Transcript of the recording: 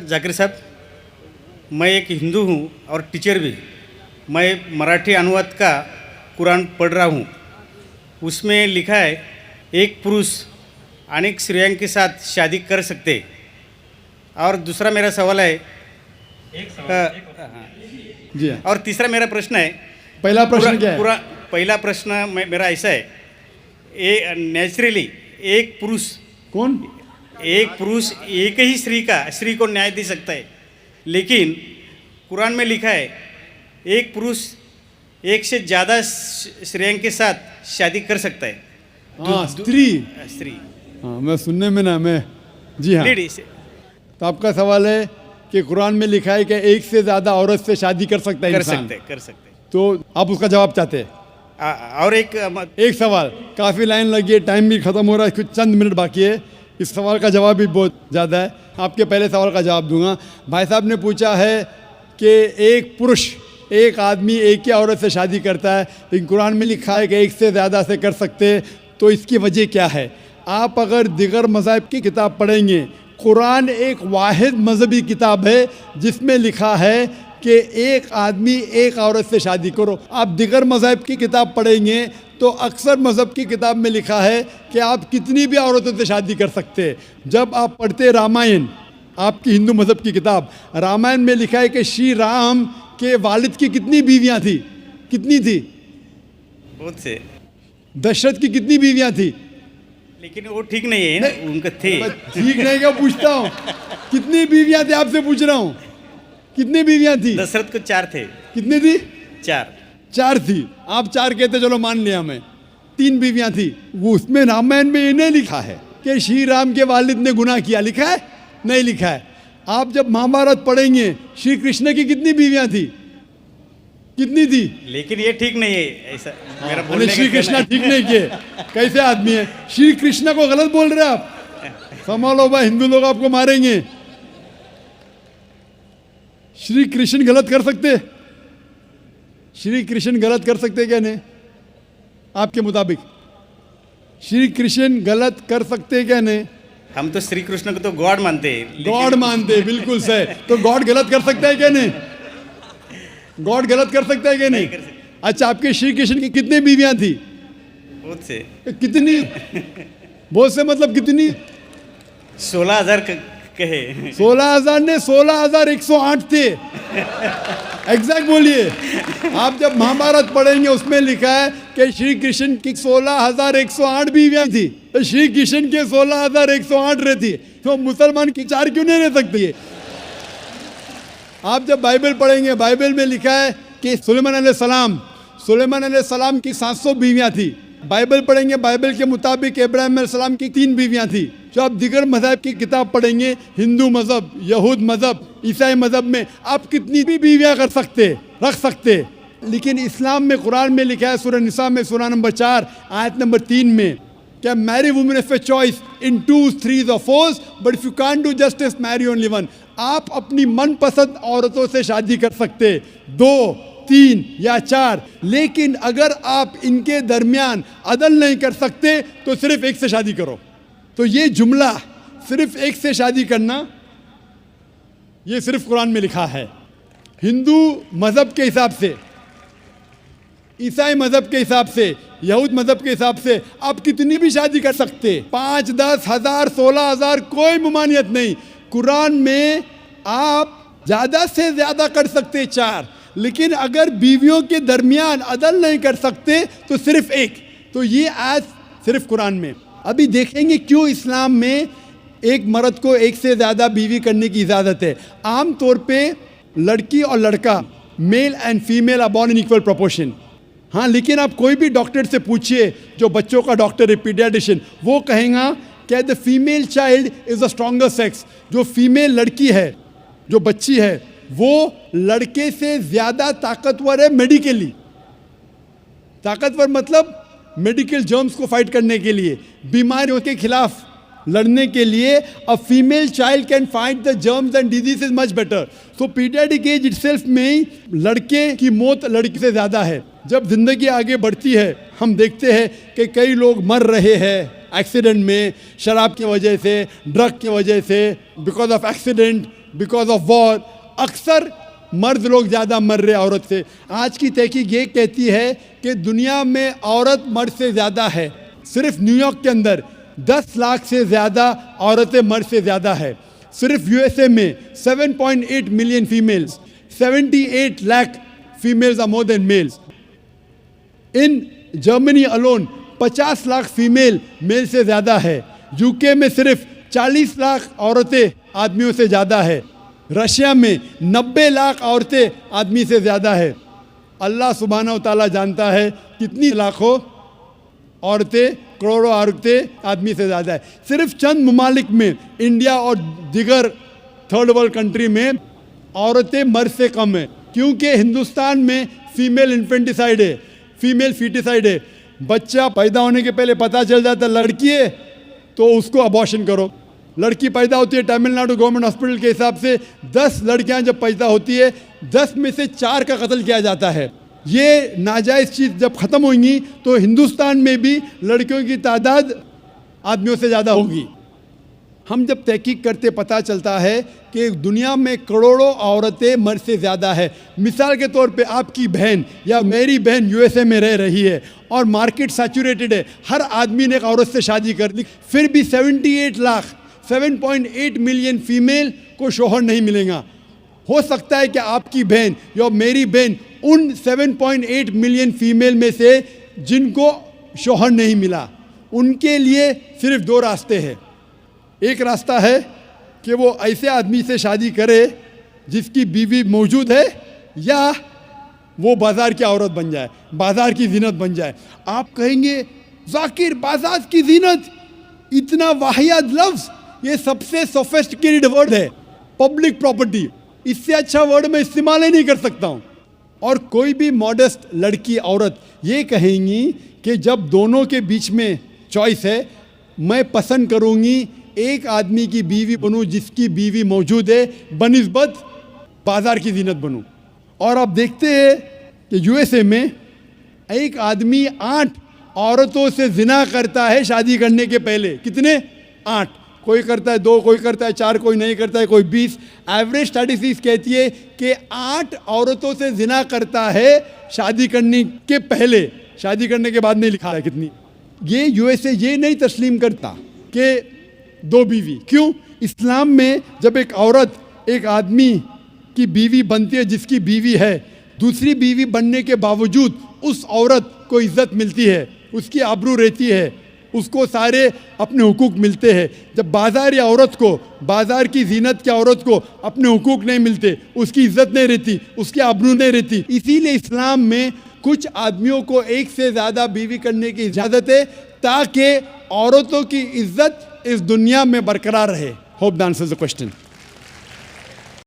जाकिर साहब, मैं एक हिंदू हूँ और टीचर भी। मैं मराठी अनुवाद का कुरान पढ़ रहा हूँ। उसमें लिखा है एक पुरुष अनेक स्त्रियों के साथ शादी कर सकते। और दूसरा मेरा सवाल है जी हाँ। और तीसरा मेरा प्रश्न है, पहला प्रश्न क्या है? पहला प्रश्न मेरा ऐसा है, नेचुरली एक पुरुष एक ही स्त्री को न्याय दे सकता है, लेकिन कुरान में लिखा है एक पुरुष एक से ज़्यादा स्त्रियों के साथ शादी कर सकता है। हाँ, स्त्री। हाँ, मैं सुनने में ना मैं जी हाँ। तो आपका सवाल है कि कुरान में लिखा है कि एक से ज़्यादा औरत से शादी कर सकता है इंसान। कर सकते। तो आप उसका जवाब चाहते हैं? और एक सवाल, काफ़ी लाइन लगी है, टाइम भी ख़त्म हो रहा है, कुछ चंद मिनट बाकी है। इस सवाल का जवाब भी बहुत ज़्यादा है। आपके पहले सवाल का जवाब दूंगा। भाई साहब ने पूछा है कि एक पुरुष एक आदमी एक ही औरत से शादी करता है, लेकिन कुरान में लिखा है कि एक से ज़्यादा से कर सकते, तो इसकी वजह क्या है? आप अगर दिगर मज़हब की किताब पढ़ेंगे, कुरान एक वाहिद मजहबी किताब है जिसमें लिखा है कि एक आदमी एक औरत से शादी करो। आप दिगर मज़हब की किताब पढ़ेंगे तो अक्सर मज़हब की किताब में लिखा है कि आप कितनी भी औरतों से शादी कर सकते हैं। जब आप पढ़ते रामायण, आपकी हिंदू मज़हब की किताब, रामायण में लिखा है कि श्री राम के वालिद की कितनी बीवियां थी? कितनी थी? बहुत से। दशरथ की कितनी बीवियां थी? लेकिन वो ठीक नहीं है ना, उनका थे। ठीक नहीं क्या पूछता हूँ? कितनी बीवियां थी आपसे पूछ रहा हूँ। कितनी बीवियां थी? दशरथ को 4 थे। कितनी थी? 4 थी। आप 4 कहते, चलो मान लिया मैं। 3 बीवियां थी। वो उसमें रामायण में इन्हें लिखा है कि श्री राम के वालिद ने गुनाह किया, लिखा है? नहीं लिखा है। आप जब महाभारत पढ़ेंगे, श्री कृष्ण की कितनी बीवियां थी? कितनी थी? लेकिन ये ठीक नहीं है ऐसा मेरा बोलने का। श्री कृष्ण ठीक नहीं किए, कैसे आदमी है? श्री कृष्ण को गलत बोल रहे आप। संभालो भाई, हिंदू लोग आपको मारेंगे। श्री कृष्ण गलत कर सकते? श्री कृष्ण गलत कर सकते क्या नहीं? आपके मुताबिक श्री कृष्ण गलत कर सकते क्या नहीं? हम तो श्री कृष्ण को तो गॉड मानते हैं। गॉड मानते, बिल्कुल सही। तो गॉड गलत कर सकता है क्या नहीं? गॉड गलत कर सकता है क्या नहीं? अच्छा, आपके श्री कृष्ण की कितनी बीवियां थी? बहुत से। कितनी? बहुत से मतलब कितनी? 16,000 कहे। 16,000 ने 16,108 थे। एग्जैक्ट बोलिए। आप जब महाभारत पढ़ेंगे उसमें लिखा है कि श्री कृष्ण की 16,108 बीवियां थी। तो श्री कृष्ण के 16,108 रहती, तो मुसलमान की 4 क्यों नहीं रह सकती है? आप जब बाइबल पढ़ेंगे, बाइबल में लिखा है कि सुलेमान अलैहिस्सलाम की 700 बीवियां थी। बाइबल पढ़ेंगे, बाइबल के मुताबिक इब्राहिम अलैहिस्सलाम की 3 बीवियां थी। जो आप दिगर मज़हब की किताब पढ़ेंगे, हिंदू मज़हब, यहूद मज़हब, ईसाई मज़हब में आप कितनी भी बीवियां कर सकते, रख सकते। लेकिन इस्लाम में, कुरान में लिखा है सूरह निसा में, सूरह नंबर 4 आयत नंबर 3 में, क्या marry women of a choice in 2, 3 or 4, but if you can't do justice marry only 1। आप अपनी मनपसंद औरतों से शादी कर सकते, 2, 3 या 4, लेकिन अगर आप इनके दरमियान अदल नहीं कर सकते तो सिर्फ एक से शादी करो। तो ये जुमला सिर्फ एक से शादी करना, ये सिर्फ कुरान में लिखा है। हिंदू मज़हब के हिसाब से, ईसाई मज़हब के हिसाब से, यहूद मज़हब के हिसाब से आप कितनी भी शादी कर सकते, 5, 10, 1000, 16,000, कोई ममानियत नहीं। कुरान में आप ज़्यादा से ज़्यादा कर सकते 4, लेकिन अगर बीवियों के दरमियान अदल नहीं कर सकते तो सिर्फ एक। तो ये आज सिर्फ कुरान में। अभी देखेंगे क्यों इस्लाम में एक मर्द को एक से ज़्यादा बीवी करने की इजाज़त है। आम तौर पे लड़की और लड़का, male and female are born in equal proportion. हाँ, लेकिन आप कोई भी डॉक्टर से पूछिए, जो बच्चों का डॉक्टर है, पीडियाट्रिशियन, वो कहेगा कि the female child is the stronger sex. जो फीमेल लड़की है, जो बच्ची है, वो लड़के से ज़्यादा ताकतवर है मेडिकली। ताकतवर मतलब मेडिकल जर्म्स को फाइट करने के लिए, बीमारियों के खिलाफ लड़ने के लिए। A female child can fight the germs and disease much better. So paediatric age itself में लड़के की मौत लड़की से ज़्यादा है। जब जिंदगी आगे बढ़ती है, हम देखते हैं कि कई लोग मर रहे हैं एक्सीडेंट में, शराब की वजह से, ड्रग की वजह से, because of accident, because of war अक्सर मर्द लोग ज़्यादा मर रहे औरत से। आज की तहकीक ये कहती है कि दुनिया में औरत मर्द से ज़्यादा है। सिर्फ न्यूयॉर्क के अंदर 10 लाख से ज़्यादा औरतें मर्द से ज़्यादा है। सिर्फ यूएसए में 7.8 million females, 78 lakh females are more than males. In Germany alone 50 lakh female male से ज़्यादा है। यूके में सिर्फ 40 लाख औरतें आदमियों से ज़्यादा है। रशिया में 90 लाख औरतें आदमी से ज़्यादा है। अल्लाह सुब्हानहू तआला जानता है कितनी लाखों औरतें, करोड़ों औरतें आदमी से ज़्यादा है। सिर्फ चंद ममालिक में, इंडिया और दीगर थर्ड वर्ल्ड कंट्री में औरतें मर्द से कम है, क्योंकि हिंदुस्तान में फीमेल इन्फेंटिसाइड है, फीमेल फीटिसाइड है। बच्चा पैदा होने के पहले पता चल जाता लड़की है तो उसको अबॉर्शन करो। लड़की पैदा होती है, तमिलनाडु गवर्नमेंट हॉस्पिटल के हिसाब से 10 लड़कियां जब पैदा होती है 10 में से 4 का कत्ल किया जाता है। ये नाजायज़ चीज़ जब ख़त्म होंगी तो हिंदुस्तान में भी लड़कियों की तादाद आदमियों से ज़्यादा होगी। हम जब तहकीक करते पता चलता है कि दुनिया में करोड़ों औरतें मर्द से ज़्यादा है। मिसाल के तौर पे आपकी बहन या मेरी बहन यूएसए में रह रही है और मार्केट सैचुरेटेड है, हर आदमी ने एक औरत से शादी कर ली, फिर भी 78 लाख 7.8 मिलियन फीमेल को शोहर नहीं मिलेगा। हो सकता है कि आपकी बहन या मेरी बहन उन 7.8 मिलियन फीमेल में से जिनको शोहर नहीं मिला, उनके लिए सिर्फ 2 रास्ते हैं। एक रास्ता है कि वो ऐसे आदमी से शादी करे जिसकी बीवी मौजूद है, या वो बाज़ार की औरत बन जाए, बाज़ार की जीनत बन जाए। आप कहेंगे जाकिर बाज़ार की जीनत, इतना वाहियात लफ्ज़, ये सबसे सोफिस्टिकेटेड वर्ड है, पब्लिक प्रॉपर्टी, इससे अच्छा वर्ड मैं इस्तेमाल ही नहीं कर सकता हूँ। और कोई भी मॉडेस्ट लड़की औरत ये कहेंगी कि जब दोनों के बीच में चॉइस है, मैं पसंद करूँगी एक आदमी की बीवी बनूँ जिसकी बीवी मौजूद है बनिस्बत बाज़ार की जीनत बनूँ। और आप देखते हैं कि यूएसए में एक आदमी 8 औरतों से जिना करता है शादी करने के पहले। कितने? 8। कोई करता है 2, कोई करता है 4, कोई नहीं करता है, कोई 20। एवरेज स्टैटिस्टिक्स कहती है कि 8 औरतों से जिना करता है शादी करने के पहले, शादी करने के बाद नहीं लिखा है कितनी। ये यूएसए ये नहीं तस्लीम करता कि 2 बीवी। क्यों? इस्लाम में जब एक औरत एक आदमी की बीवी बनती है जिसकी बीवी है, दूसरी बीवी बनने के बावजूद उस औरत को इज्जत मिलती है, उसकी आबरू रहती है, उसको सारे अपने हुकूक मिलते हैं। जब बाज़ार या औरत को, बाज़ार की जीनत की औरत को अपने हुकूक नहीं मिलते, उसकी इज्जत नहीं रहती, उसकी आबरू नहीं रहती। इसीलिए इस्लाम में कुछ आदमियों को एक से ज़्यादा बीवी करने की इजाज़त है ताकि औरतों की इज्जत इस दुनिया में बरकरार रहे। Hope that answers the question.